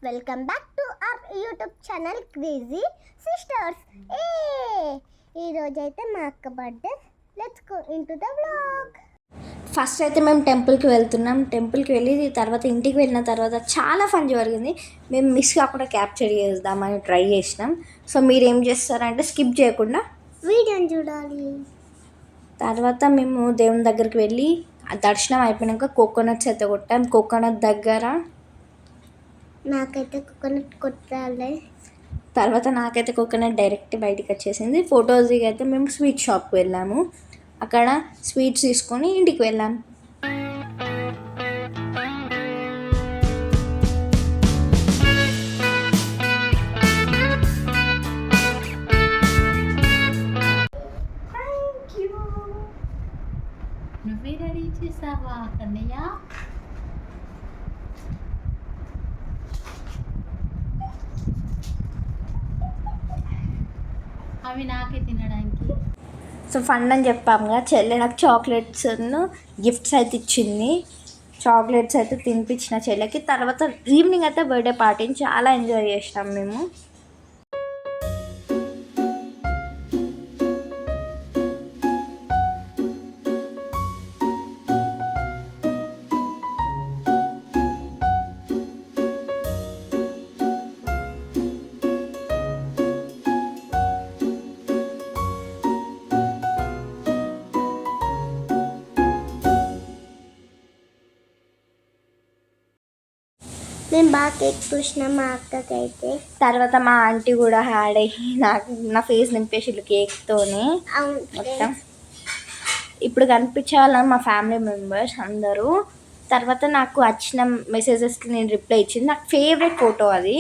Welcome back to our YouTube channel crazy sisters. ఈరోజు అయితే మా అక్క birthday. Let's go into the vlog. First అయితే మేము టెంపుల్కి వెళ్తున్నాం. టెంపుల్కి వెళ్ళి తర్వాత ఇంటికి వెళ్ళిన తర్వాత చాలా ఫన్ జరిగింది. మేము మిస్ కాకుండా క్యాప్చర్ చేద్దామని ట్రై చేసినాం. సో మీరు ఏం చేస్తారంటే స్కిప్ చేయకుండా వీడియోని చూడాలి. తర్వాత మేము దేవుని దగ్గరికి వెళ్ళి దర్శనం అయిపోయాక కోకోనట్స్ అయితే కొట్టాం. కోకోనట్ దగ్గర నాకైతే కోకోనట్ కొట్టాలి. తర్వాత నాకైతే కోకోనట్ డైరెక్ట్ బయటికి వచ్చేసింది. ఫొటోస్ అయితే మేము స్వీట్ షాప్కి వెళ్ళాము. అక్కడ స్వీట్స్ తీసుకొని ఇంటికి వెళ్ళాము. నువ్వే రెడీ చేసావా కన్నయ్య? అవి నాకే తినడానికి. సో ఫన్ అని చెప్పాముగా, చెల్లె నాకు చాక్లెట్స్ గిఫ్ట్స్ అయితే ఇచ్చింది. చాక్లెట్స్ అయితే తినిపించిన చెల్లెకి. తర్వాత ఈవినింగ్ అయితే బర్త్డే పార్టీని చాలా ఎంజాయ్ చేసినాం మేము. మేము బాగా కేక్ చూసినాం మా అక్కకి అయితే. తర్వాత మా ఆంటీ కూడా హ్యాడ్ అయ్యి నా ఫేస్ నింపేసిళ్ళు కేక్తోనే మొత్తం. ఇప్పుడు కనిపించాలని మా ఫ్యామిలీ మెంబర్స్ అందరూ. తర్వాత నాకు వచ్చిన మెసేజెస్కి నేను రిప్లై ఇచ్చింది. నాకు ఫేవరెట్ ఫోటో అది.